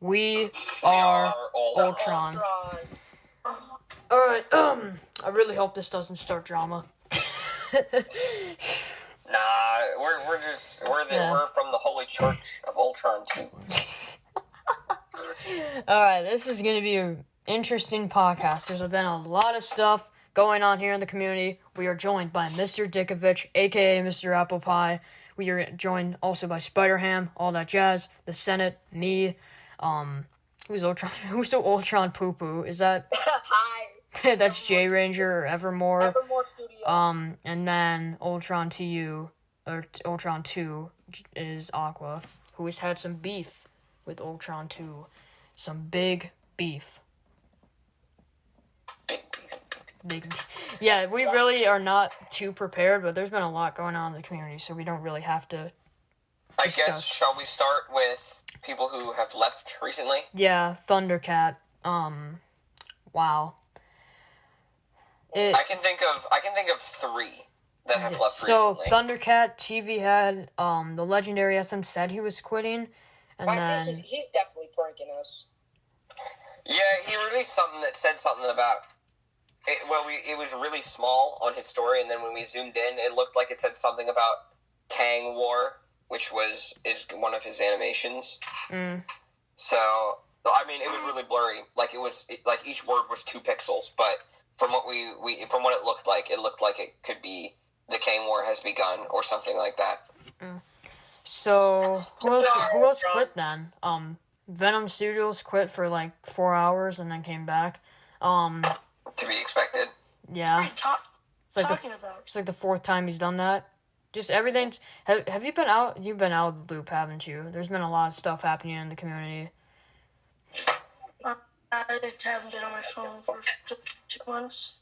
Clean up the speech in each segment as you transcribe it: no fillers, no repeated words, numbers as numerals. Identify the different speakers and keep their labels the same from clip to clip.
Speaker 1: We are Ultron. Alright, I really hope this doesn't start drama.
Speaker 2: Nah, we're from the Holy Church of Ultron too.
Speaker 1: Alright, this is gonna be an interesting podcast. There's been a lot of stuff going on here in the community. We are joined by Mr. Dickovich, aka Mr. Apple Pie. We are joined also by Spider-Ham, all that jazz, the Senate, me, who's Ultron? Who's the Ultron Poo Poo? Is that?
Speaker 3: Hi.
Speaker 1: That's J Ranger or Evermore.
Speaker 3: Evermore Studio.
Speaker 1: And then Ultron TU or Ultron 2 is Aqua, who has had some beef with Ultron 2, some big beef. Big. Yeah, we really are not too prepared, but there's been a lot going on in the community, so we don't really have to.
Speaker 2: I guess, shall we start with people who have left recently?
Speaker 1: Yeah, Thundercat. Wow.
Speaker 2: I can think of 3 that have left
Speaker 1: so
Speaker 2: recently.
Speaker 1: So Thundercat, TV Head, the legendary SM said he was quitting, and then
Speaker 3: he's definitely pranking us.
Speaker 2: Yeah, he released something that said something about it. Well, it was really small on his story, and then when we zoomed in, it looked like it said something about Kang War, which is one of his animations. So I mean, it was really blurry. Like like each word was 2 pixels, but from what from what it looked like it could be the Kang War has begun or something like that.
Speaker 1: So who else quit then? Venom Studios quit for like 4 hours and then came back.
Speaker 2: To be expected.
Speaker 1: Yeah. It's like the 4th time he's done that. Just everything's. Have you been out? You've been out of the loop, haven't you? There's been a lot of stuff happening in the community.
Speaker 4: I just haven't been on my phone for 2 months.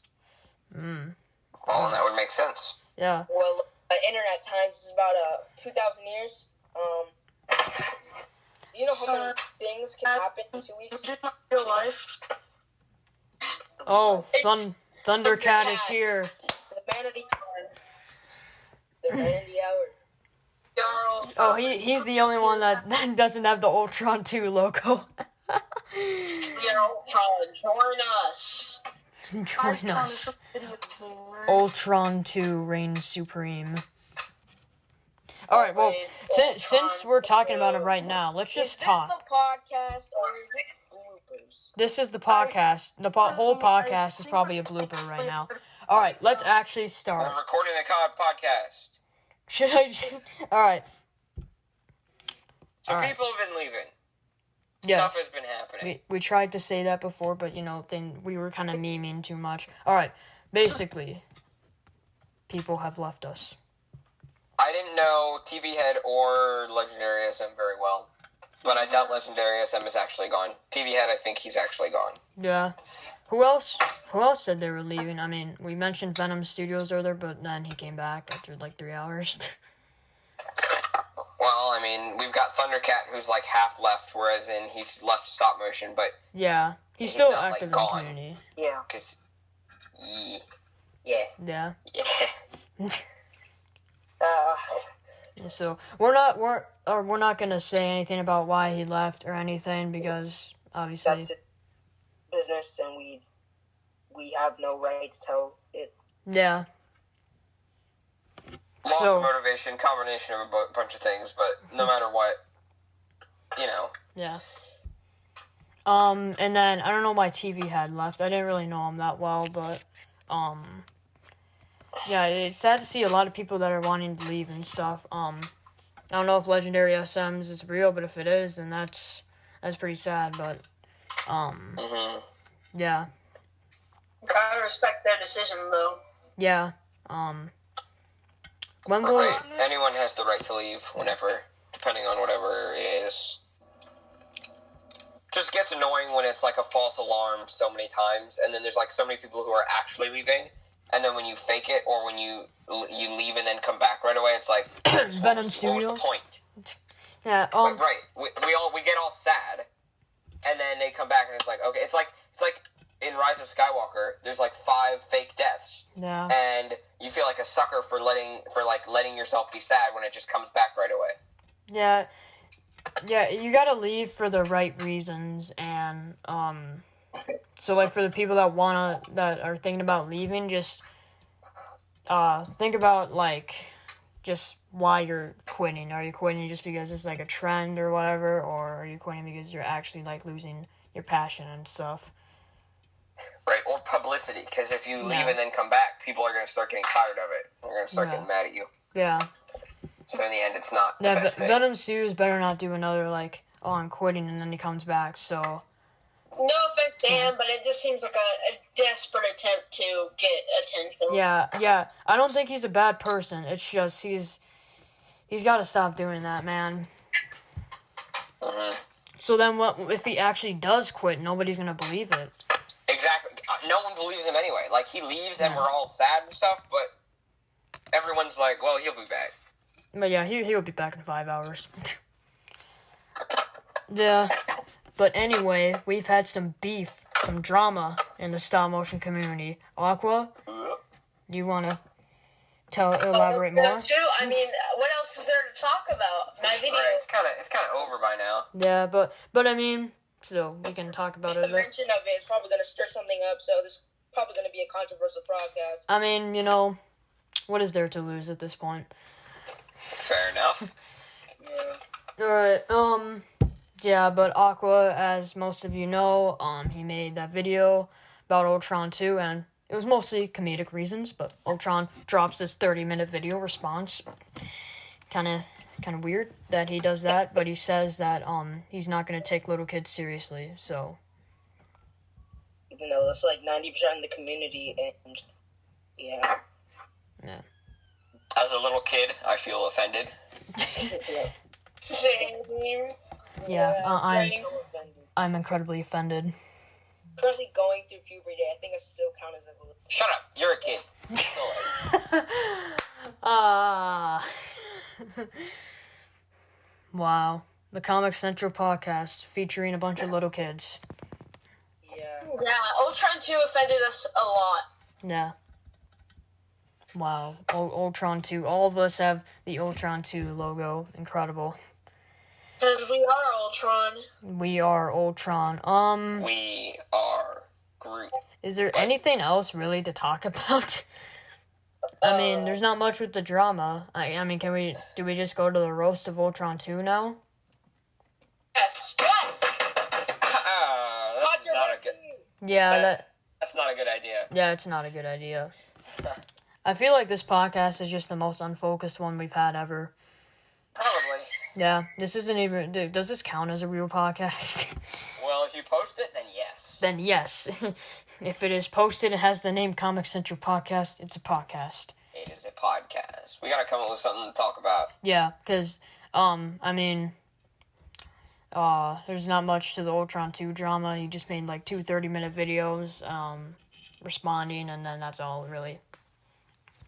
Speaker 2: Well, that would make sense.
Speaker 1: Yeah.
Speaker 3: Well, internet times is about 2,000 years. You know how many things can happen in 2 weeks?
Speaker 4: In my real life.
Speaker 1: Oh, Thundercat is here.
Speaker 3: The man of the hour. The man of the hour.
Speaker 1: Oh, he's the only one that doesn't have the Ultron 2 logo.
Speaker 3: Ultron, join us.
Speaker 1: Join us. Ultron 2 reigns supreme. Alright, well, since we're talking about it right now, let's just talk.
Speaker 3: Is this the podcast or is it bloopers?
Speaker 1: This is the podcast. The whole podcast is probably a blooper right now. Alright, let's actually start.
Speaker 2: We're recording a podcast.
Speaker 1: Should I? Alright.
Speaker 2: So people have been leaving.
Speaker 1: Yes.
Speaker 2: Stuff has been happening.
Speaker 1: We tried to say that before, but, then we were kind of memeing too much. Alright, basically, people have left us.
Speaker 2: I didn't know TV Head or Legendary SM very well, but I doubt Legendary SM is actually gone. TV Head, I think he's actually gone.
Speaker 1: Yeah. Who else said they were leaving? I mean, we mentioned Venom Studios earlier, but then he came back after like 3 hours.
Speaker 2: Well, I mean, we've got Thundercat who's like half left, whereas he's left stop motion, but
Speaker 1: yeah, he's still
Speaker 2: not,
Speaker 1: active
Speaker 2: like,
Speaker 1: in the
Speaker 2: gone.
Speaker 1: community.
Speaker 3: Yeah.
Speaker 2: Because,
Speaker 1: Yeah. So we're not gonna say anything about why he left or anything because obviously
Speaker 3: that's business and we have no right to tell it.
Speaker 1: Yeah.
Speaker 2: Loss of motivation, combination of a bunch of things, but no matter what,
Speaker 1: Yeah. And then I don't know why TV Head left. I didn't really know him that well, but yeah, it's sad to see a lot of people that are wanting to leave and stuff. I don't know if Legendary SMs is real, but if it is, then that's pretty sad. But yeah.
Speaker 4: Gotta respect their decision, though.
Speaker 1: Yeah. When will
Speaker 2: anyone has the right to leave whenever, depending on whatever it is. Just gets annoying when it's like a false alarm so many times, and then there's like so many people who are actually leaving, and then when you fake it or when you leave and then come back right away, it's like
Speaker 1: Venom Studios.
Speaker 2: What was the point?
Speaker 1: Yeah.
Speaker 2: Right. We get all sad, and then they come back and it's like okay, it's like in Rise of Skywalker, there's like 5 fake deaths.
Speaker 1: Yeah.
Speaker 2: And you feel like a sucker for letting yourself be sad when it just comes back right away.
Speaker 1: Yeah. Yeah, you gotta leave for the right reasons, and so like for the people that are thinking about leaving, just think about like just why you're quitting. Are you quitting just because it's like a trend or whatever, or are you quitting because you're actually like losing your passion and stuff?
Speaker 2: Right, or publicity, because if you leave
Speaker 1: Yeah.
Speaker 2: and then come back, people are going to start getting tired of it. They're going to start
Speaker 1: Yeah.
Speaker 2: getting mad at you.
Speaker 1: Yeah.
Speaker 2: So in the end, it's not the
Speaker 1: Yeah,
Speaker 2: best thing.
Speaker 1: Venom Sues better not do another like, oh, I'm quitting, and then he comes back. So
Speaker 3: No offense to him, but it just seems like a desperate attempt to get attention.
Speaker 1: yeah, I don't think he's a bad person. It's just he's got to stop doing that, man.
Speaker 2: Mhm.
Speaker 1: So then, what if he actually does quit? Nobody's gonna believe it.
Speaker 2: Exactly. No one believes him anyway. Like, he leaves and
Speaker 1: Yeah.
Speaker 2: we're all sad and stuff, but everyone's like, well, he'll be back.
Speaker 1: But yeah, he'll be back in 5 hours. Yeah. But anyway, we've had some beef, some drama in the stop motion community. Aqua, do you wanna elaborate more?
Speaker 3: I mean, what else is there to talk about? My video.
Speaker 2: Right, it's kind of over by now.
Speaker 1: Yeah, but I mean, so we can talk about
Speaker 3: The
Speaker 1: it a bit.
Speaker 3: mention of it is probably going to stir something up, so this is probably going to be a controversial podcast.
Speaker 1: I mean, you know, what is there to lose at this point?
Speaker 2: Fair enough.
Speaker 3: Yeah.
Speaker 1: Alright, yeah, but Aqua, as most of you know, he made that video about Ultron 2, and it was mostly comedic reasons, but Ultron drops this 30-minute video response. Kinda weird that he does that, but he says that, he's not gonna take little kids seriously, so.
Speaker 3: Even though it's like 90% of the community, and yeah.
Speaker 2: As a little kid, I feel offended.
Speaker 3: Same.
Speaker 1: Yeah,
Speaker 3: I'm
Speaker 1: I'm incredibly offended.
Speaker 3: currently going through puberty. I think I still count as a little.
Speaker 2: Shut up. You're a kid.
Speaker 1: Wow. The Comic Central podcast featuring a bunch of little kids.
Speaker 3: Yeah.
Speaker 4: Yeah, Ultron 2 offended us a lot.
Speaker 1: Yeah. Wow. Ultron 2. All of us have the Ultron 2 logo. Incredible.
Speaker 4: Because we are Ultron.
Speaker 1: We are Ultron.
Speaker 2: We are Groot.
Speaker 1: Is there anything else really to talk about? I mean, there's not much with the drama. I mean, do we just go to the roast of Ultron 2 now?
Speaker 3: Yes. Yes.
Speaker 2: That's not a good.
Speaker 1: Yeah,
Speaker 2: That's not a good idea.
Speaker 1: yeah, it's not a good idea. I feel like this podcast is just the most unfocused one we've had ever.
Speaker 2: Probably.
Speaker 1: Yeah, this isn't even. Does this count as a real podcast?
Speaker 2: Well, if you post it, then yes.
Speaker 1: Then yes. If it is posted, it has the name Comic Central Podcast. It's a podcast.
Speaker 2: It is a podcast. We gotta come up with something to talk about.
Speaker 1: Yeah, because I mean, there's not much to the Ultron 2 drama. He just made like 2 30-minute videos, responding, and then that's all really.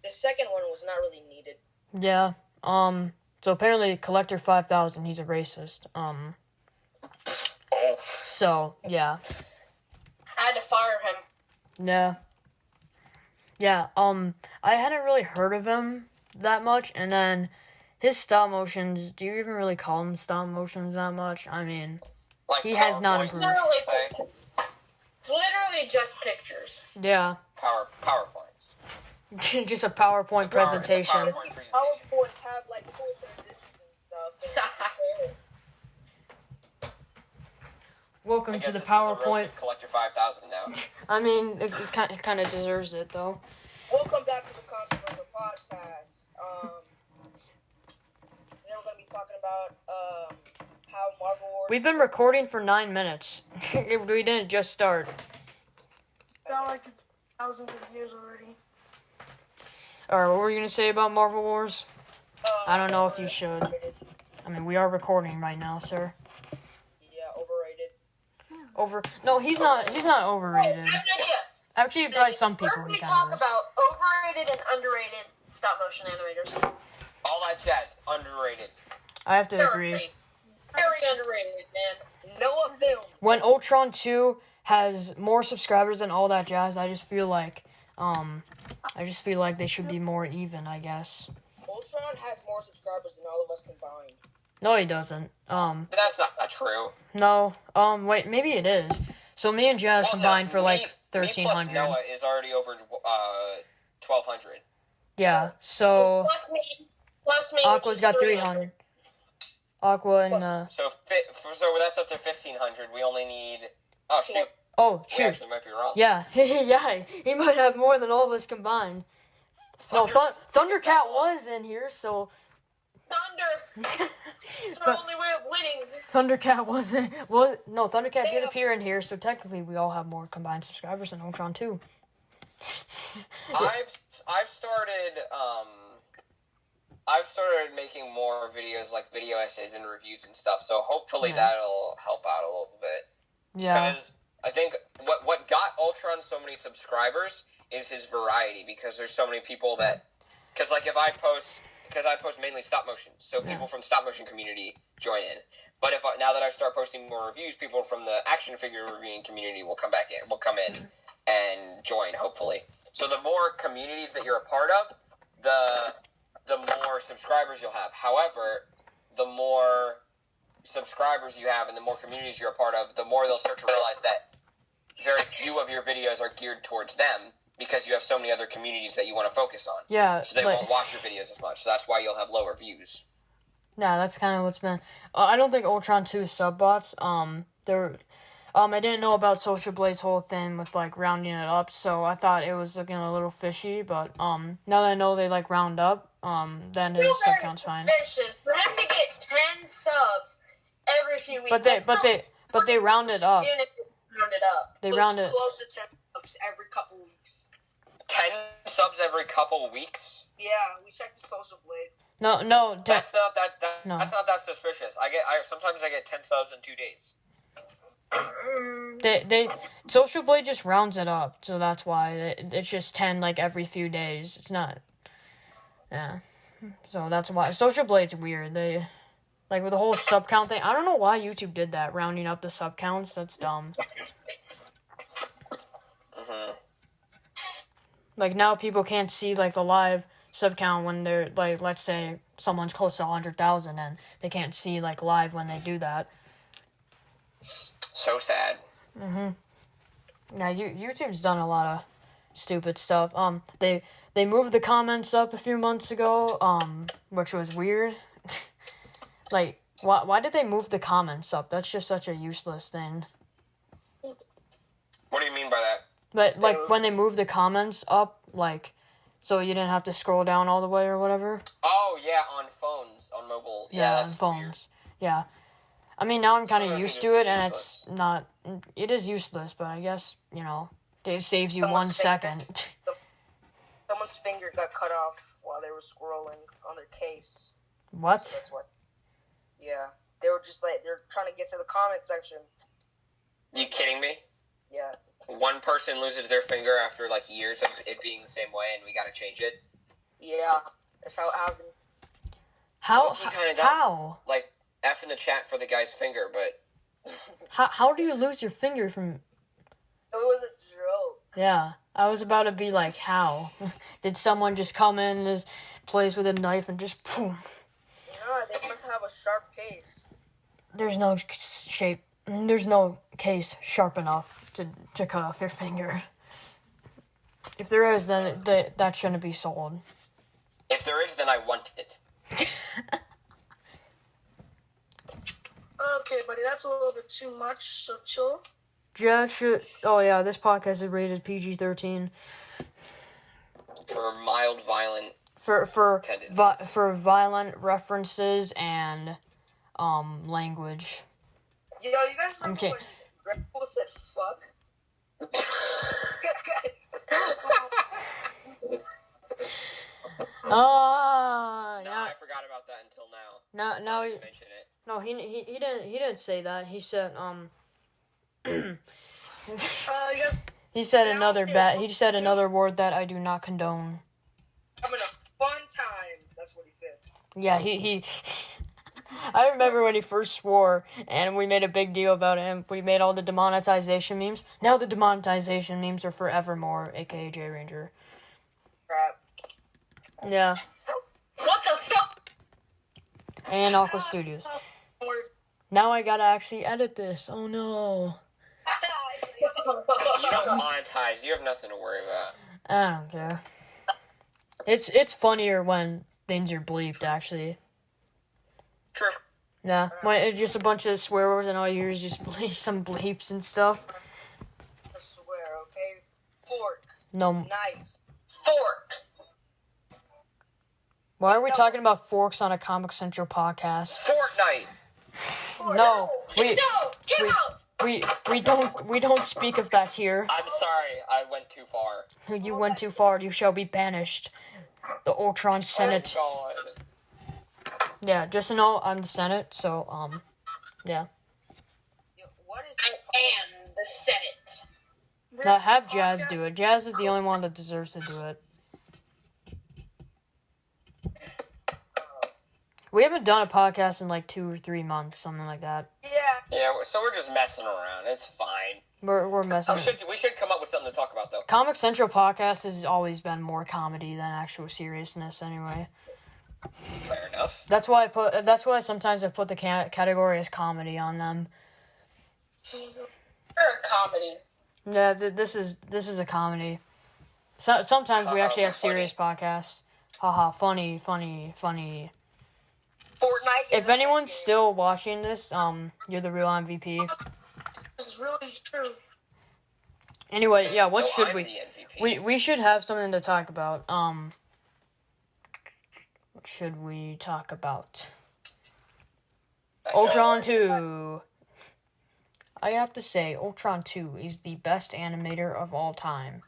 Speaker 3: The second one was not really needed.
Speaker 1: Yeah. So apparently, Collector 5000, he's a racist.
Speaker 2: Oh.
Speaker 1: So yeah.
Speaker 4: I had to fire him.
Speaker 1: Yeah. Yeah, I hadn't really heard of him that much, and then his stop motions, do you even really call them stop motions that much? I mean,
Speaker 2: Like
Speaker 1: He has not
Speaker 2: PowerPoint,
Speaker 1: improved.
Speaker 2: you say?
Speaker 4: It's literally just pictures.
Speaker 1: yeah.
Speaker 2: PowerPoints.
Speaker 1: Just a PowerPoint presentation.
Speaker 2: PowerPoint presentation.
Speaker 3: PowerPoint have like cool transitions and stuff.
Speaker 1: Welcome
Speaker 2: I
Speaker 1: to
Speaker 2: guess
Speaker 1: the
Speaker 2: this is roast
Speaker 1: PowerPoint.
Speaker 2: of Collector 5000 now.
Speaker 1: I mean, it kind of deserves it, though.
Speaker 3: Welcome back to the Controversial Podcast. Today we're going to be talking about how Marvel Wars.
Speaker 1: We've been recording for 9 minutes. We didn't just start.
Speaker 4: Felt like it's thousands of years already.
Speaker 1: Alright, what were you going to say about Marvel Wars? I don't know if you should. I mean, we are recording right now, sir.
Speaker 3: Yeah, overrated.
Speaker 1: No, he's not overrated.
Speaker 4: I have an idea.
Speaker 1: Actually, by some
Speaker 4: Where
Speaker 1: people
Speaker 4: can
Speaker 1: he
Speaker 4: we
Speaker 1: kind
Speaker 4: talk
Speaker 1: of is.
Speaker 4: about overrated and underrated stop motion animators?
Speaker 2: All that jazz, underrated.
Speaker 1: I have to agree.
Speaker 4: Very underrated, man.
Speaker 3: Noah Films.
Speaker 1: When Ultron 2 has more subscribers than all that jazz, I just feel like they should be more even, I guess.
Speaker 3: Ultron has more subscribers than all of us combined.
Speaker 1: No, he doesn't.
Speaker 2: That's not true.
Speaker 1: No. Wait, maybe it is. So me and Jazz
Speaker 2: Well,
Speaker 1: combined
Speaker 2: no,
Speaker 1: for like
Speaker 2: me
Speaker 1: 1,300.
Speaker 2: plus Noah is already over 1,200.
Speaker 1: Yeah. So
Speaker 3: Plus me,
Speaker 1: Aqua's
Speaker 3: which is
Speaker 1: got
Speaker 3: 300.
Speaker 1: 300. Aqua and
Speaker 2: So that's up to 1,500. We only need. Oh shoot!
Speaker 1: oh
Speaker 2: We
Speaker 1: shoot.
Speaker 2: actually might be wrong.
Speaker 1: Yeah, yeah. He might have more than all of us combined. No, Thundercat was in here, so.
Speaker 3: Thunder. It's our
Speaker 1: But
Speaker 3: only way of winning.
Speaker 1: Thundercat wasn't. No, Thundercat did appear in here, so technically we all have more combined subscribers than Ultron too.
Speaker 2: I've started making more videos, like video essays and reviews and stuff. So hopefully
Speaker 1: Yeah.
Speaker 2: that'll help out a little bit.
Speaker 1: Yeah.
Speaker 2: Because I think what got Ultron so many subscribers is his variety. Because there's so many people that, because like I post mainly stop motion, so people from stop motion community join in. But now that I start posting more reviews, people from the action figure reviewing community will come in and join, hopefully. So the more communities that you're a part of, the more subscribers you'll have. However, the more subscribers you have and the more communities you're a part of, the more they'll start to realize that very few of your videos are geared towards them because you have so many other communities that you want to focus on.
Speaker 1: Yeah.
Speaker 2: So they won't watch your videos as much. So that's why you'll have lower views.
Speaker 1: Yeah, that's kind of what's been. I don't think Ultron 2 sub bots. I didn't know about Social Blade's whole thing with like rounding it up, so I thought it was looking a little fishy. But now that I know they like round up, then his sub count's fine.
Speaker 3: Vicious. For him to get 10 subs every few weeks.
Speaker 1: But they round it up.
Speaker 3: Even if it's rounded up.
Speaker 1: They round it.
Speaker 3: Close to 10 subs every couple weeks.
Speaker 2: 10 subs every couple weeks?
Speaker 3: Yeah, we checked the Social Blade.
Speaker 1: No.
Speaker 2: That's not that.
Speaker 1: No.
Speaker 2: That's not that suspicious. Sometimes I get 10 subs in 2 days.
Speaker 1: They Social Blade just rounds it up, so that's why it's just 10 like every few days. It's not. Yeah. So that's why Social Blade's weird. They like with the whole sub count thing. I don't know why YouTube did that, rounding up the sub counts. That's dumb.
Speaker 2: Mhm.
Speaker 1: Like now people can't see like the live sub count when they're like, let's say someone's close to 100,000 and they can't see like live when they do that.
Speaker 2: So sad.
Speaker 1: Yeah, YouTube's done a lot of stupid stuff. They moved the comments up a few months ago, which was weird. Like, why did they move the comments up? That's just such a useless thing.
Speaker 2: What do you mean by that?
Speaker 1: But like when they moved the comments up, like, so you didn't have to scroll down all the way or whatever.
Speaker 2: Oh yeah, on phones, on mobile. Yeah,
Speaker 1: on
Speaker 2: that's
Speaker 1: phones.
Speaker 2: weird.
Speaker 1: Yeah. I mean, now I'm kind of
Speaker 2: Sometimes
Speaker 1: used
Speaker 2: it
Speaker 1: to
Speaker 2: just
Speaker 1: it, and
Speaker 2: useless.
Speaker 1: it's not. It is useless, but I guess it saves you
Speaker 3: Someone's
Speaker 1: 1 second.
Speaker 3: Someone's finger got cut off while they were scrolling on their case.
Speaker 1: What?
Speaker 3: That's what. Yeah. They were just like, they're trying to get to the comment section.
Speaker 2: You kidding me?
Speaker 3: Yeah.
Speaker 2: One person loses their finger after like years of it being the same way, and we gotta change it.
Speaker 3: Yeah. That's how it happened.
Speaker 1: How?
Speaker 2: You kinda don't-
Speaker 1: How?
Speaker 2: Like F in the chat for the guy's finger, but
Speaker 1: How do you lose your finger from?
Speaker 3: It was a joke.
Speaker 1: Yeah, I was about to be like, how? Did someone just come in and just plays with a knife and just boom?
Speaker 3: Yeah, they must have a sharp case.
Speaker 1: There's no shape. There's no case sharp enough to cut off your finger. If there is, then that shouldn't be sold.
Speaker 2: if there is, then I want it.
Speaker 4: Okay, buddy, that's a little bit too much, so chill.
Speaker 1: Just should. Oh yeah, this podcast is rated PG-13
Speaker 2: For mild, violent.
Speaker 1: for
Speaker 2: Tendencies.
Speaker 1: for violent references and language.
Speaker 3: Yo, you guys remember
Speaker 1: Okay.
Speaker 3: when Red Bull said fuck?
Speaker 2: No,
Speaker 1: Yeah.
Speaker 2: I forgot about that until now.
Speaker 1: No,
Speaker 2: You mention it.
Speaker 1: no, he didn't say that. He said
Speaker 4: You guys,
Speaker 1: he said
Speaker 3: Now
Speaker 1: another
Speaker 3: it's
Speaker 1: bad.
Speaker 3: your-
Speaker 1: He said another word that I do not condone.
Speaker 3: Having a fun time. That's what he said.
Speaker 1: Yeah, he I remember when he first swore, and we made a big deal about him. We made all the demonetization memes. Now the demonetization memes are forevermore, aka J Ranger.
Speaker 3: Crap.
Speaker 1: Yeah.
Speaker 3: What the fuck?
Speaker 1: and Aqua Studios. Now I gotta actually edit this. Oh no.
Speaker 2: You don't monetize. You have nothing to worry about.
Speaker 1: I don't care. It's funnier when things are bleeped, actually.
Speaker 2: True.
Speaker 1: Yeah, when it's just a bunch of swear words and all you hear is just some bleeps and stuff.
Speaker 3: I swear, okay? Fork,
Speaker 1: No.
Speaker 3: knife,
Speaker 2: Fork.
Speaker 1: Why are we talking about forks on a Comic Central podcast?
Speaker 2: Fortnite.
Speaker 1: No, we
Speaker 3: No, get
Speaker 1: we-
Speaker 3: out!
Speaker 1: we don't speak of that here.
Speaker 2: I'm sorry. I went too far.
Speaker 1: You went too far. You shall be banished. The Ultron Senate.
Speaker 2: Oh, God.
Speaker 1: Yeah, just to know, I'm the Senate. So yeah.
Speaker 3: What is
Speaker 4: I am the Senate.
Speaker 1: Now have Jazz do it. Jazz is the only one that deserves to do it. We haven't done a podcast in like 2 or 3 months, something like that.
Speaker 3: Yeah.
Speaker 2: Yeah, so we're just messing around. It's fine.
Speaker 1: We're messing.
Speaker 2: We should come up with something to talk about, though.
Speaker 1: Comic Central podcast has always been more comedy than actual seriousness. Anyway,
Speaker 2: Fair enough.
Speaker 1: that's why sometimes I put the category as comedy on them.
Speaker 4: You're a comedy.
Speaker 1: Yeah, this is a comedy. So sometimes we actually have serious podcasts. Haha, funny.
Speaker 3: Fortnite.
Speaker 1: If anyone's still watching this, you're the real MVP.
Speaker 4: This is really true.
Speaker 1: Anyway, yeah, what
Speaker 2: No,
Speaker 1: should
Speaker 2: I'm
Speaker 1: we?
Speaker 2: the MVP.
Speaker 1: We should have something to talk about. What should we talk about? Ultron 2. I have to say, Ultron 2 is the best animator of all time.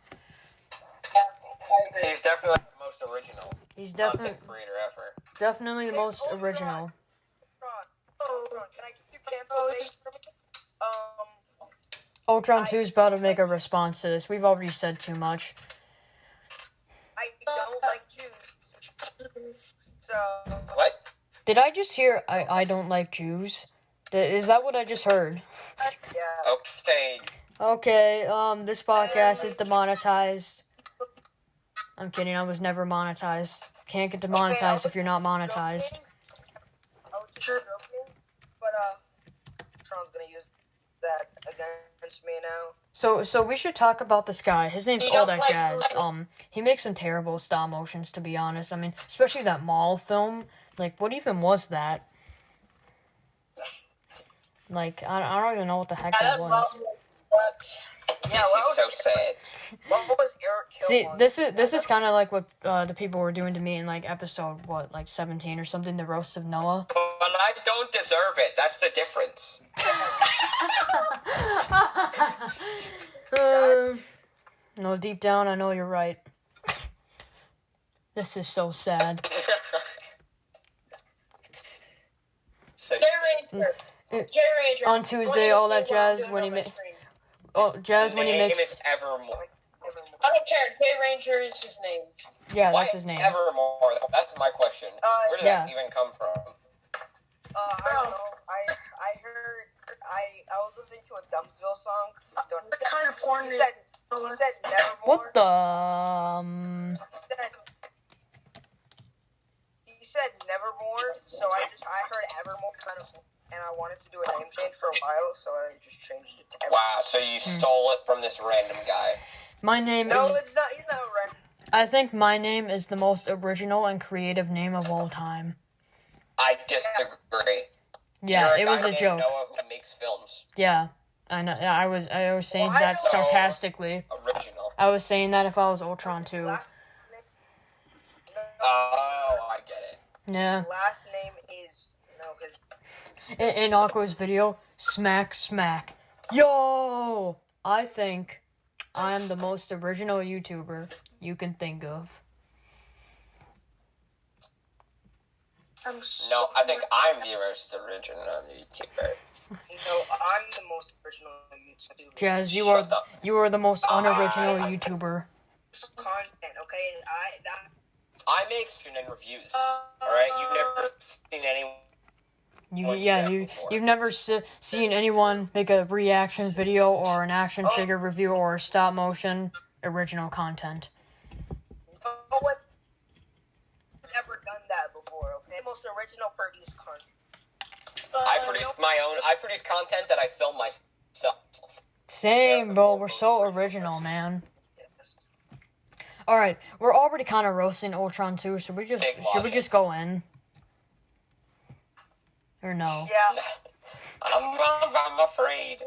Speaker 2: He's definitely the most original
Speaker 1: He's
Speaker 2: content creator ever.
Speaker 1: definitely the most original.
Speaker 3: Can I keep your cancel base for me?
Speaker 1: Ultron 2 is about to make a response to this. We've already said too much.
Speaker 3: I don't like Jews. So.
Speaker 2: What?
Speaker 1: Did I just hear I don't like Jews? Is that what I just heard?
Speaker 3: Yeah.
Speaker 2: Okay.
Speaker 1: Okay, this podcast is demonetized. I'm kidding, I was never monetized. Can't get demonetized if you're not monetized.
Speaker 3: I was just joking, but Tron's gonna use that against me now.
Speaker 1: So we should talk about this guy. His name's
Speaker 4: You
Speaker 1: All
Speaker 4: don't
Speaker 1: That
Speaker 4: like
Speaker 1: Jazz.
Speaker 4: Ruby.
Speaker 1: He makes some terrible stop motions, to be honest. I mean, especially that mall film. Like, what even was that? Like, I don't even know what the heck that was.
Speaker 3: Yeah,
Speaker 2: This is so sad.
Speaker 3: what was Eric Kill
Speaker 1: See,
Speaker 3: on?
Speaker 1: this is kind of like what the people were doing to me in like episode 17 or something, the roast of Noah.
Speaker 2: But I don't deserve it. That's the difference.
Speaker 1: No, deep down, I know you're right. This is so sad.
Speaker 2: So,
Speaker 4: Jerry Ranger.
Speaker 1: On Tuesday, All That Jazz when he
Speaker 4: makes.
Speaker 1: Jazz when he
Speaker 2: name
Speaker 1: makes.
Speaker 2: is Evermore.
Speaker 4: I don't care. Jay Ranger is his name.
Speaker 1: Yeah,
Speaker 2: Why
Speaker 1: that's his name.
Speaker 2: Evermore? That's my question. Where did
Speaker 1: Yeah.
Speaker 2: that even come from?
Speaker 3: I don't know. I heard. I was listening to a Dumpsville song.
Speaker 4: What kind of porn
Speaker 3: He
Speaker 4: is
Speaker 3: said Nevermore.
Speaker 1: What the?
Speaker 3: He said Nevermore, so I heard Evermore kind of, and I wanted to do a name change for a while, so I just changed it to Evermore.
Speaker 2: Wow, so you stole it from this random guy.
Speaker 1: My name
Speaker 3: No,
Speaker 1: is.
Speaker 3: it's not. He's not right.
Speaker 1: I think my name is the most original and creative name of all time.
Speaker 2: I disagree.
Speaker 1: Yeah,
Speaker 2: You're
Speaker 1: it was
Speaker 2: guy
Speaker 1: a
Speaker 2: named
Speaker 1: joke.
Speaker 2: Noah who makes films.
Speaker 1: Yeah, I know. I was saying
Speaker 3: Well, I
Speaker 1: that
Speaker 3: know.
Speaker 1: sarcastically.
Speaker 2: Original.
Speaker 1: I was saying that if I was Ultron too.
Speaker 3: Last name,
Speaker 2: Oh, I get it.
Speaker 1: Yeah.
Speaker 3: last name is because
Speaker 1: In Aqua's video, smack. Yo! I think I am the most original YouTuber you can think of.
Speaker 2: No, I think I'm the most original YouTuber.
Speaker 3: I'm the most original YouTuber.
Speaker 1: Jazz, you
Speaker 2: Shut up.
Speaker 1: are the most unoriginal YouTuber.
Speaker 3: Content, okay?
Speaker 2: I make student reviews. Alright? You've never seen anyone.
Speaker 1: You've never seen anyone make a reaction video or an action figure review or stop motion original content.
Speaker 3: No one's ever done that before, okay? most original produced content.
Speaker 2: I produce my own. I produce content that I film myself.
Speaker 1: Same, bro. We're so original, man. All right, we're already kind of roasting Ultron too. Should we just go in? Or no?
Speaker 3: Yeah.
Speaker 2: I'm afraid.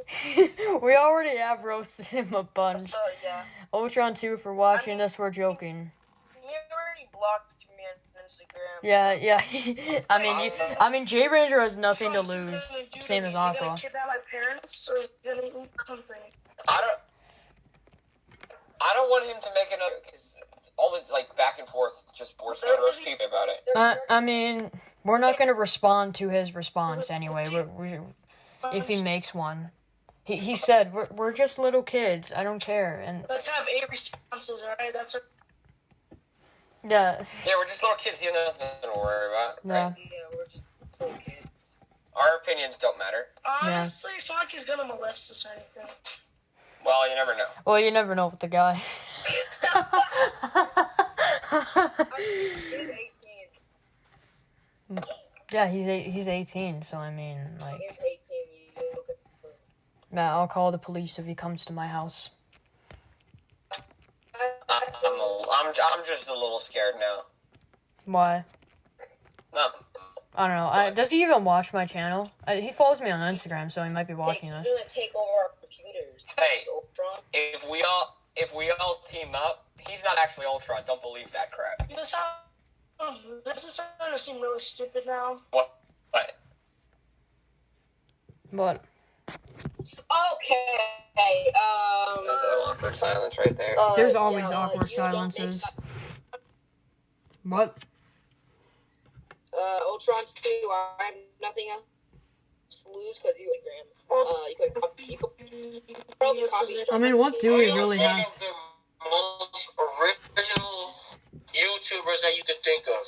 Speaker 1: We already have roasted him a bunch.
Speaker 3: So yeah.
Speaker 1: Ultron 2 for watching this. We're joking.
Speaker 3: You already blocked me on Instagram.
Speaker 1: Yeah. I mean, J Ranger has nothing to lose. Same as
Speaker 4: You
Speaker 1: Aqua.
Speaker 4: gonna kidnap my parents or you gonna eat something?
Speaker 2: I don't want him to make another, because all the back and forth just bores me. Roast people about it.
Speaker 1: I mean, we're not gonna respond to his response anyway. If he makes one, he said we're just little kids. I don't care. And
Speaker 4: Let's have 8 responses, alright? That's
Speaker 1: yeah,
Speaker 2: we're just little kids. You have nothing to worry about.
Speaker 1: yeah.
Speaker 2: Right?
Speaker 3: Yeah, we're just little kids.
Speaker 2: Our opinions don't matter.
Speaker 4: honestly, it's not like he's gonna molest us or anything.
Speaker 2: Well, you never know.
Speaker 1: Well, you never know with the guy.
Speaker 3: He's 18.
Speaker 1: Yeah, he's 18. So I mean, like,
Speaker 3: He's 18.
Speaker 1: yeah, I'll call the police if he comes to my house.
Speaker 2: I'm just a little scared now.
Speaker 1: Why?
Speaker 2: No.
Speaker 1: I don't know. Does he even watch my channel? He follows me on Instagram, so he might be watching this.
Speaker 3: He's gonna take over our computers.
Speaker 2: Hey,
Speaker 3: Ultron.
Speaker 2: if we all team up, he's not actually Ultron. Don't believe that crap.
Speaker 4: This is starting to seem really stupid now.
Speaker 2: What?
Speaker 1: What?
Speaker 3: Okay.
Speaker 2: There's that awkward silence right there.
Speaker 1: There's always awkward silences. What?
Speaker 3: Ultron 2, I have nothing else to lose because you could probably copy.
Speaker 1: I mean, what do we really have?
Speaker 5: One of the most original YouTubers that you could think of.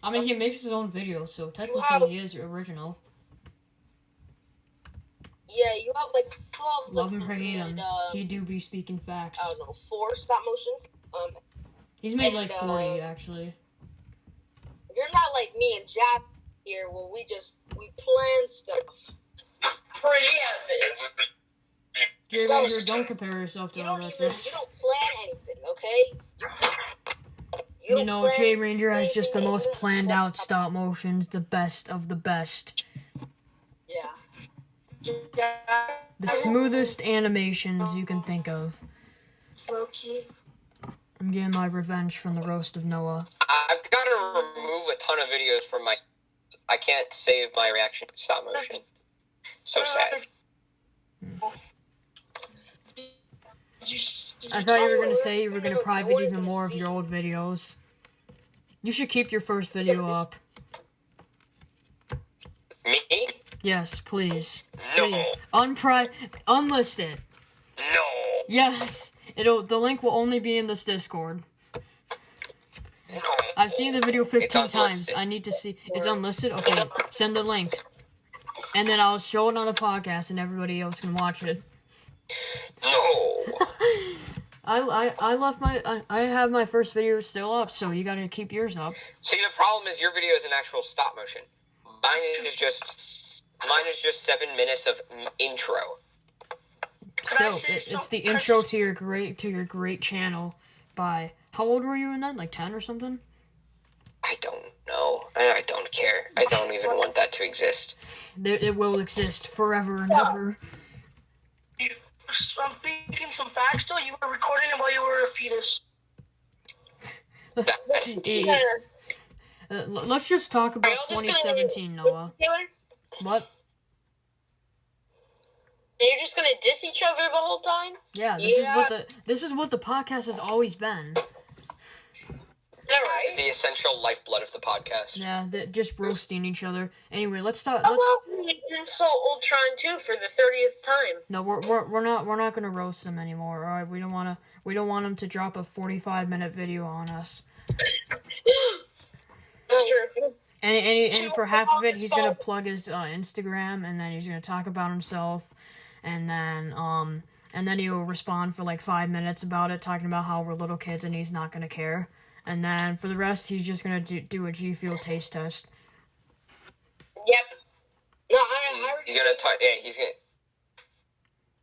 Speaker 1: I mean, he makes his own videos, so technically he is original.
Speaker 3: Yeah, you have
Speaker 1: Love him or hate him, he do be speaking facts.
Speaker 3: I don't know, 4 stop motions.
Speaker 1: He's made like 40, actually.
Speaker 3: You're not like me and Jab here, where we plan stuff. Pretty epic.
Speaker 1: J Ranger, don't compare yourself to
Speaker 3: You
Speaker 1: other
Speaker 3: don't
Speaker 1: actors.
Speaker 3: plan anything, okay?
Speaker 1: You know, J Ranger has just the most planned out stop motions, the best of the best.
Speaker 3: Yeah.
Speaker 1: The smoothest animations you can think of.
Speaker 4: Low-key.
Speaker 1: I'm getting my revenge from the roast of Noah.
Speaker 2: I've got to remove a ton of videos from my. I can't save my reaction to stop motion. So sad.
Speaker 1: I thought you were gonna say you were gonna private even more of your old videos. You should keep your first video up.
Speaker 2: Me?
Speaker 1: Yes, please.
Speaker 2: No.
Speaker 1: Please. Unlist it.
Speaker 2: No.
Speaker 1: Yes. The link will only be in this Discord.
Speaker 2: No.
Speaker 1: I've seen the video 15
Speaker 2: It's
Speaker 1: times.
Speaker 2: unlisted.
Speaker 1: I need to see. It's unlisted? Okay, send the link. And then I'll show it on the podcast and everybody else can watch it.
Speaker 2: No.
Speaker 1: I left I have my first video still up, so you gotta keep yours up.
Speaker 2: See, the problem is your video is an actual stop motion. Mine is just 7 minutes of intro.
Speaker 1: Still, it's the intro to your great channel by, how old were you in that? Like 10 or something?
Speaker 2: I don't know, and I don't care. I don't even want that to exist.
Speaker 1: It will exist forever and ever.
Speaker 4: I'm speaking some facts though. You were recording it while you were a fetus.
Speaker 2: That's deep.
Speaker 1: Let's just talk about 2017, Noah. What?
Speaker 3: You're just gonna diss each other the whole time?
Speaker 1: Yeah, this is what the podcast has always been.
Speaker 2: This is the essential lifeblood of the podcast.
Speaker 1: Yeah, just roasting each other. Anyway, let's talk.
Speaker 3: How about we insult Ultron 2 for the 30th time?
Speaker 1: No, we're not gonna roast him anymore. All right, we don't want him to drop a 45-minute video on us.
Speaker 3: That's true.
Speaker 1: And for half of it, he's gonna plug his Instagram, and then he's gonna talk about himself, and then and then he'll respond for like 5 minutes about it, talking about how we're little kids and he's not gonna care. And then for the rest, he's just gonna do a G Fuel taste test.
Speaker 3: Yep. No, I
Speaker 2: He's gonna talk. Yeah, he's gonna.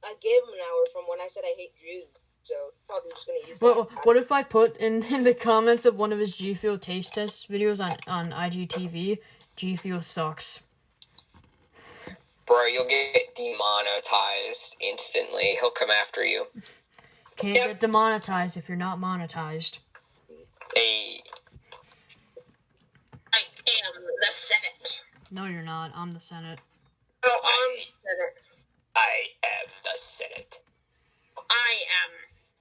Speaker 3: I gave him an hour from when I said I hate Jews, so probably just gonna use
Speaker 1: Well,
Speaker 3: that.
Speaker 1: what if I put in the comments of one of his G Fuel taste test videos on IGTV, G Fuel sucks.
Speaker 2: Bro, you'll get demonetized instantly. He'll come after you.
Speaker 1: Can't get demonetized if you're not monetized.
Speaker 2: Hey,
Speaker 5: I am the Senate.
Speaker 1: No, you're not. I'm the Senate.
Speaker 5: No, I'm the Senate.
Speaker 2: I am the Senate.
Speaker 5: I am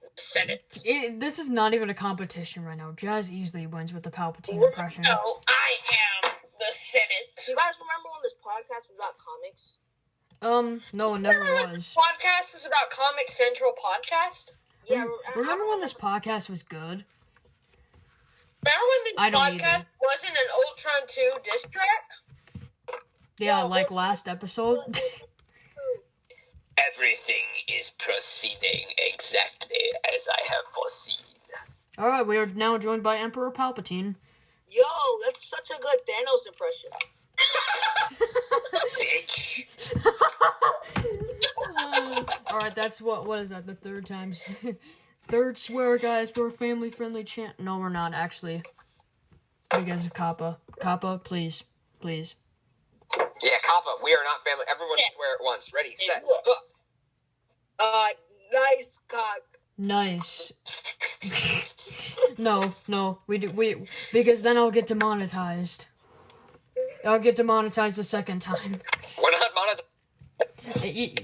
Speaker 5: the Senate.
Speaker 1: This is not even a competition right now. Jazz easily wins with the Palpatine impression.
Speaker 5: No, I am the Senate.
Speaker 3: Do you guys remember when this podcast was about comics?
Speaker 1: No, it never
Speaker 5: Remember when
Speaker 1: was.
Speaker 5: this podcast was about Comic Central podcast?
Speaker 3: Yeah.
Speaker 1: Remember when this podcast was good?
Speaker 5: Remember when
Speaker 1: I
Speaker 5: this
Speaker 1: don't
Speaker 5: podcast
Speaker 1: either.
Speaker 5: wasn't an Ultron 2 diss track?
Speaker 1: Yeah, like last episode.
Speaker 2: Everything is proceeding exactly as I have foreseen.
Speaker 1: Alright, we are now joined by Emperor Palpatine.
Speaker 3: Yo, that's such a good Thanos impression.
Speaker 2: Bitch.
Speaker 1: Alright, that's what is that, the third time? Third swear, guys, we're a family-friendly chant. No, we're not, actually. Because of Kappa. Kappa, please. Please.
Speaker 2: Yeah, Kappa, we are not family. Everyone swear at once. Ready, set, hook.
Speaker 3: Nice cock.
Speaker 1: Nice. No, we because then I'll get demonetized. I'll get demonetized the second time.
Speaker 2: We're not monetized.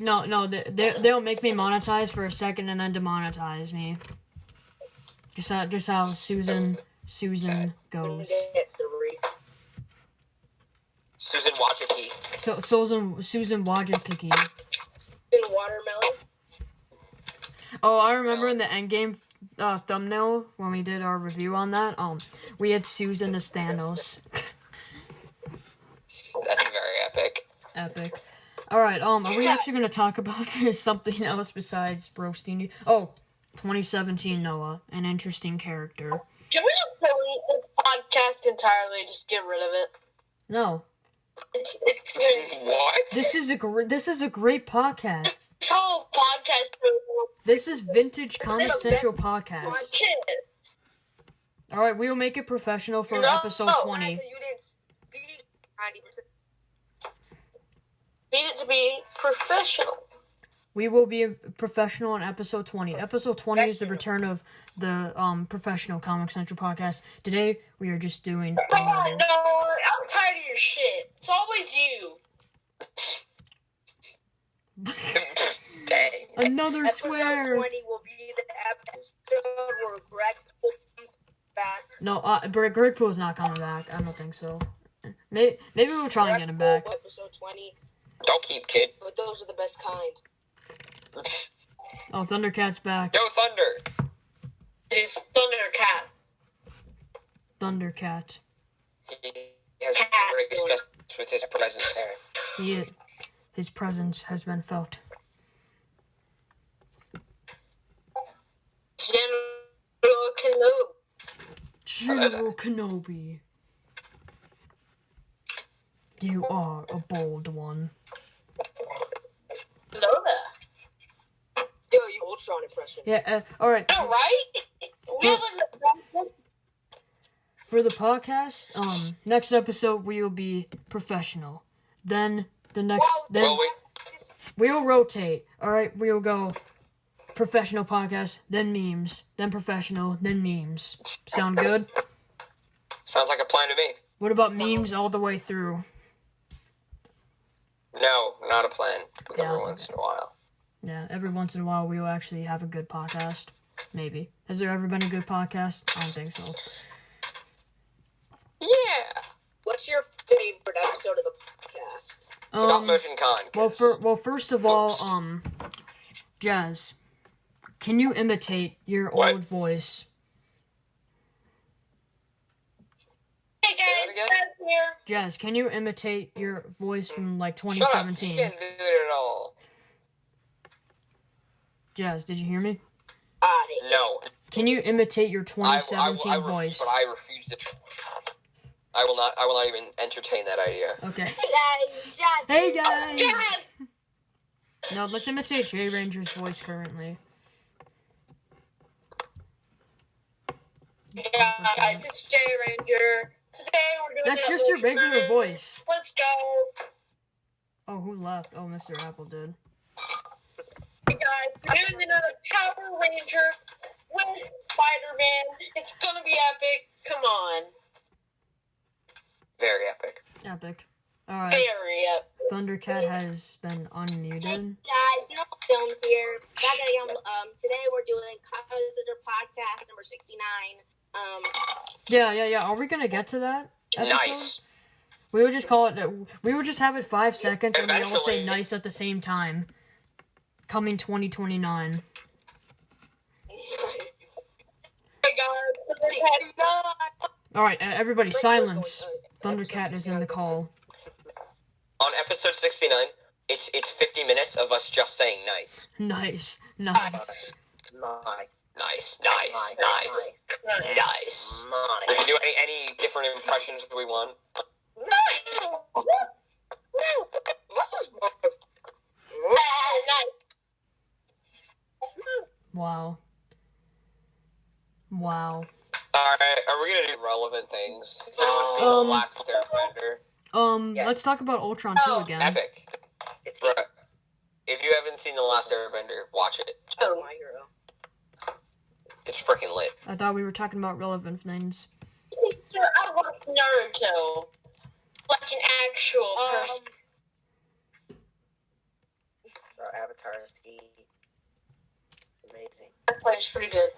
Speaker 1: No, they'll make me monetize for a second and then demonetize me. Just how Susan goes.
Speaker 3: Get 3.
Speaker 2: Susan Wojcicki.
Speaker 1: So Susan Wojcicki.
Speaker 3: In watermelon.
Speaker 1: Oh, I remember in the Endgame thumbnail when we did our review on that. We had Susan as Thanos.
Speaker 2: That's very epic.
Speaker 1: Epic. Alright, are we actually gonna talk about something else besides roasting you? Oh, 2017 Noah, an interesting character.
Speaker 5: Can we just delete this podcast entirely? Just get rid of it.
Speaker 1: No,
Speaker 5: It's
Speaker 2: What?
Speaker 1: this is a great podcast.
Speaker 5: this whole podcast
Speaker 1: This is vintage Comic
Speaker 3: This is the
Speaker 1: Central
Speaker 3: best
Speaker 1: podcast.
Speaker 5: shit.
Speaker 1: Alright, we will make it professional for
Speaker 5: No,
Speaker 1: episode
Speaker 5: no,
Speaker 1: 20.
Speaker 3: You didn't speak 90%.
Speaker 5: Need it to be professional.
Speaker 1: We will be professional in episode 20. Episode 20 is the return of the professional Comic Central podcast. Today, we are just doing
Speaker 5: No, I'm tired of your shit. It's always you.
Speaker 2: Dang.
Speaker 1: another
Speaker 3: Episode
Speaker 1: swear.
Speaker 3: 20 will be the episode where Greg comes back.
Speaker 1: No, Greg Pool's not coming back. I don't think so. Maybe we'll try and get him back.
Speaker 3: Episode 20,
Speaker 2: Don't keep, kid.
Speaker 3: but those are the best kind.
Speaker 1: Oh, Thundercat's back.
Speaker 2: Yo, Thunder.
Speaker 5: It's Thundercat.
Speaker 1: Thundercat.
Speaker 2: He has graced us with his presence there.
Speaker 1: His presence has been felt.
Speaker 5: General Kenobi.
Speaker 1: General Kenobi. You are a bold one.
Speaker 5: Know that.
Speaker 3: Yo, you Ultron impression.
Speaker 1: Yeah, alright.
Speaker 5: No, right? We have like
Speaker 1: For the podcast, next episode we will be professional. Then the next, then
Speaker 2: Will we?
Speaker 1: we will rotate. All right, we will go professional podcast, then memes, then professional, then memes. Sound good?
Speaker 2: Sounds like a plan to me.
Speaker 1: What about memes all the way through?
Speaker 2: No, not a plan.
Speaker 1: Yeah,
Speaker 2: Every once in a while.
Speaker 1: Yeah, every once in a while we will actually have a good podcast. Maybe. Has there ever been a good podcast? I don't think so.
Speaker 2: Yeah.
Speaker 3: What's your favorite episode of the podcast?
Speaker 2: Stop motion con.
Speaker 1: First of all, Jazz, can you imitate your
Speaker 2: What?
Speaker 1: old voice?
Speaker 5: Hey
Speaker 2: that
Speaker 5: guys,
Speaker 2: again?
Speaker 5: Beth here.
Speaker 1: Jazz, can you imitate your voice from like
Speaker 2: Shut up. You
Speaker 1: 2017?
Speaker 2: can't do it at all.
Speaker 1: Jazz, did you hear me?
Speaker 2: No.
Speaker 1: Can you imitate your
Speaker 2: I
Speaker 1: 2017 voice?
Speaker 2: But I refuse to. I will not even entertain that idea.
Speaker 1: Okay.
Speaker 3: Guys, Jazz.
Speaker 1: Hey guys!
Speaker 5: Jazz!
Speaker 1: No, let's imitate J Ranger's voice currently.
Speaker 5: Yeah, guys, it's J Ranger. Today we're doing
Speaker 1: That's just your regular
Speaker 5: Evolution.
Speaker 1: voice.
Speaker 5: Let's go.
Speaker 1: Oh, who left? Oh, Mr. Apple did.
Speaker 5: Hey guys, we're doing another Power Ranger with Spider-Man. It's gonna be epic. Come on.
Speaker 2: Very epic.
Speaker 1: Epic. Alright,
Speaker 5: Very epic.
Speaker 1: Thundercat has been unmuted.
Speaker 6: Guys, no film here. Today we're doing Compositor Podcast number 69.
Speaker 1: Yeah. Are we gonna get to that episode?
Speaker 2: Nice.
Speaker 1: We would just call it. We would just have it 5 seconds, and we all say
Speaker 2: Eventually.
Speaker 1: nice at the same time. Coming 2029.
Speaker 5: Hey guys,
Speaker 1: All right, everybody, silence. Thundercat is in the call.
Speaker 2: On episode 69, it's 50 minutes of us just saying nice.
Speaker 1: Nice.
Speaker 2: Nice. We can do any different impressions we want.
Speaker 5: nice. This is nice.
Speaker 1: Wow.
Speaker 2: Alright, are we gonna do relevant things? Has anyone seen the last Airbender?
Speaker 3: Yeah.
Speaker 1: Let's talk about Ultron 2 again.
Speaker 2: Epic. Bruh. If you haven't seen the last Airbender, watch it.
Speaker 3: Oh, my hero.
Speaker 2: It's freaking lit.
Speaker 1: I thought we were talking about relevant things.
Speaker 5: Sister, I love Naruto. Like an actual person.
Speaker 3: Avatar is amazing.
Speaker 5: That play's pretty good.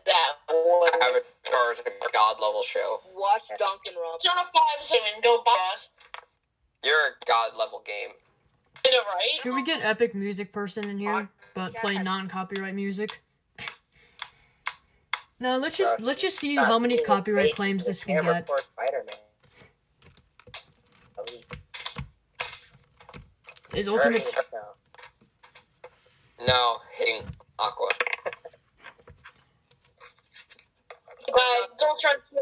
Speaker 5: That one.
Speaker 2: Avatar is a god level show.
Speaker 6: Watch Danganronpa.
Speaker 5: John 5-7, go boss.
Speaker 2: You're a god level game.
Speaker 5: I know, right?
Speaker 1: Should we get epic music person in here, but play non-copyright music? No, let's just see how many copyright claims this can get. Is Ultimate
Speaker 2: No, hitting Aqua.
Speaker 5: Ultron 2.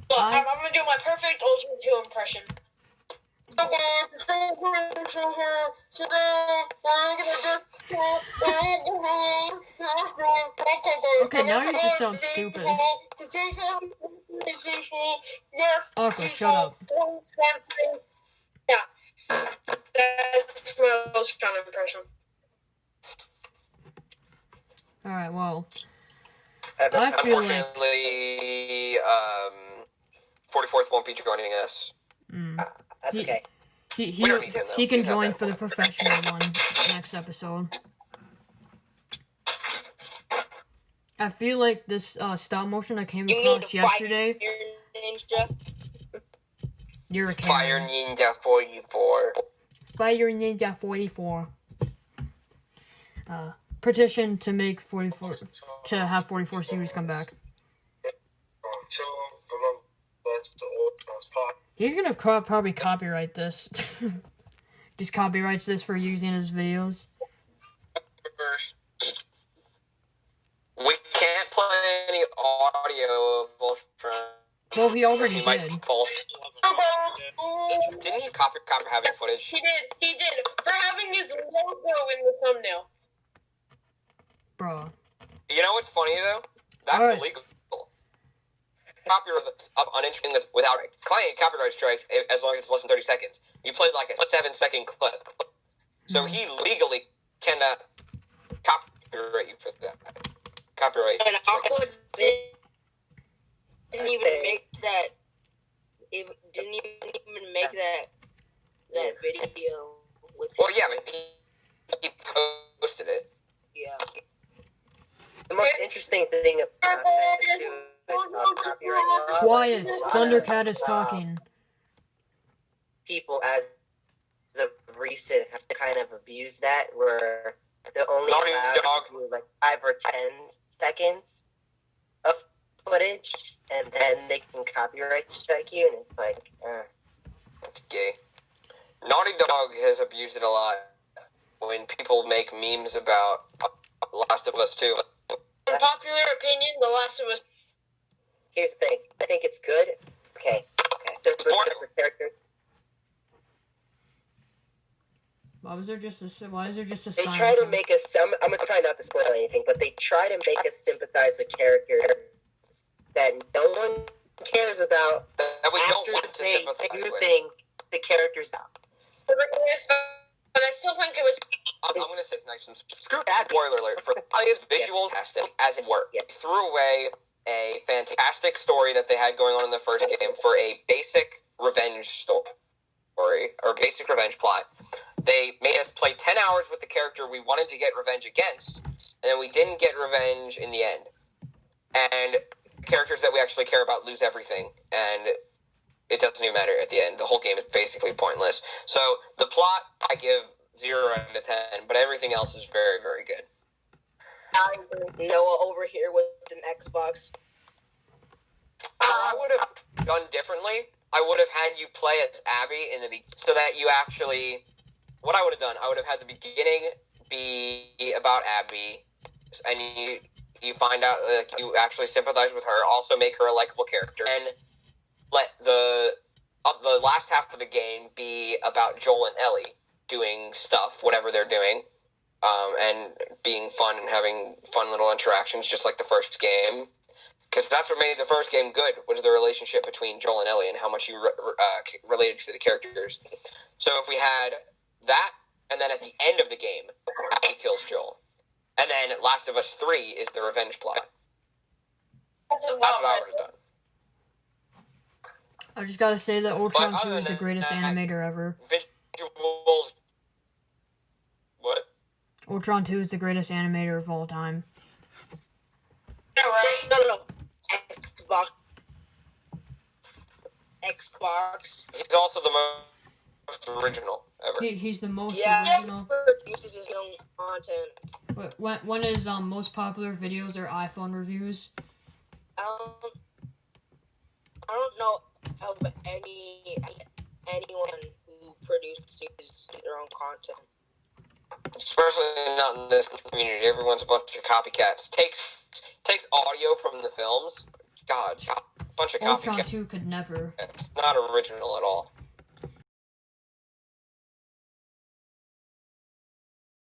Speaker 5: Look, I'm gonna do my perfect Ultron 2 impression.
Speaker 1: Okay, now you just sound stupid. Aqua, shut up.
Speaker 5: Yeah. That's my Ultron impression.
Speaker 1: Alright, well, I feel like...
Speaker 2: Unfortunately, 44th won't be joining us.
Speaker 3: That's
Speaker 1: He-
Speaker 3: okay.
Speaker 1: He
Speaker 2: We don't need him, though.
Speaker 1: he can
Speaker 2: He's not
Speaker 1: join
Speaker 2: that
Speaker 1: for the professional one next episode. I feel like this stop motion I came across yesterday.
Speaker 6: Ninja.
Speaker 1: You're a
Speaker 2: Fire
Speaker 1: Karen.
Speaker 2: Ninja 44.
Speaker 1: Fire Ninja 44. Petition to make 44 to have 44 series come back. He's gonna probably copyright this. Just copyrights this for using his videos.
Speaker 2: We can't play any audio of Voltron.
Speaker 1: Well, he already
Speaker 2: He might
Speaker 1: did.
Speaker 2: be false. Didn't he copy having footage?
Speaker 5: He did, for having his logo in the thumbnail.
Speaker 1: Bruh.
Speaker 2: You know what's funny though? That's
Speaker 1: Alright.
Speaker 2: illegal. Copyright up on anything that's without claiming copyright strike as long as it's less than 30 seconds. You played like a 7-second clip, so he legally cannot copyright you for that. Copyright.
Speaker 6: And Aqua didn't even make that. It didn't even make that video with.
Speaker 2: Well, yeah, but he posted it.
Speaker 6: Yeah.
Speaker 3: The most interesting thing about that too is copyright law.
Speaker 1: Quiet. Thundercat is talking.
Speaker 3: People as the recent have kind of abused that, where they're only
Speaker 2: Naughty
Speaker 3: allowed
Speaker 2: Dog.
Speaker 3: to do like 5 or 10 seconds of footage, and then they can copyright strike you, and it's like,
Speaker 2: That's gay. Naughty Dog has abused it a lot when people make memes about Last of Us 2.
Speaker 5: Unpopular opinion, The Last of Us.
Speaker 7: Here's the thing. I think it's good. Okay. There's
Speaker 2: Spoiler.
Speaker 7: characters.
Speaker 1: Why is there just a
Speaker 7: They
Speaker 1: silence?
Speaker 7: try to make us. I'm gonna try not to spoil anything, but they try to make us sympathize with characters that no one cares about.
Speaker 2: That we don't
Speaker 7: after
Speaker 2: want to
Speaker 7: they
Speaker 2: sympathize
Speaker 7: do
Speaker 2: with.
Speaker 7: things the characters out.
Speaker 5: But I still think it was.
Speaker 2: I'm going to say it's nice and screw that. Spoiler alert. For his visuals, as it were,
Speaker 7: Yes.
Speaker 2: threw away a fantastic story that they had going on in the first game for a basic revenge story or basic revenge plot. They made us play 10 hours with the character we wanted to get revenge against, and then we didn't get revenge in the end. And characters that we actually care about lose everything, and it doesn't even matter at the end. The whole game is basically pointless. So the plot, I give 0 out of 10, but everything else is very, very good.
Speaker 3: Noah over here with an Xbox.
Speaker 2: I would have done differently. I would have had you play as Abby in the so that you actually. What I would have done, I would have had the beginning be about Abby, and you find out you actually sympathize with her. Also, make her a likable character, and let the last half of the game be about Joel and Ellie doing stuff, whatever they're doing, and being fun and having fun little interactions, just like the first game. Because that's what made the first game good, was the relationship between Joel and Ellie and how much you related to the characters. So if we had that, and then at the end of the game, Abby kills Joel. And then Last of Us 3 is the revenge plot.
Speaker 5: That's a
Speaker 2: That's what I
Speaker 5: lot.
Speaker 2: would have done.
Speaker 1: I just gotta say that Ultron
Speaker 2: But
Speaker 1: 2
Speaker 2: other
Speaker 1: is the
Speaker 2: than
Speaker 1: greatest
Speaker 2: that-
Speaker 1: animator ever.
Speaker 2: Visuals... What?
Speaker 1: Ultron 2 is the greatest animator of all time.
Speaker 3: No. Xbox.
Speaker 2: He's also the most original ever.
Speaker 1: He's the most
Speaker 3: Yeah, he
Speaker 1: original.
Speaker 3: produces his own content.
Speaker 1: But one of his most popular videos are iPhone reviews.
Speaker 3: I don't know of anyone who produces their own content.
Speaker 2: Especially not in this community. Everyone's a bunch of copycats. Takes audio from the films. God, a bunch of
Speaker 1: Ultron
Speaker 2: copycats.
Speaker 1: 2 could never.
Speaker 2: It's not original at all.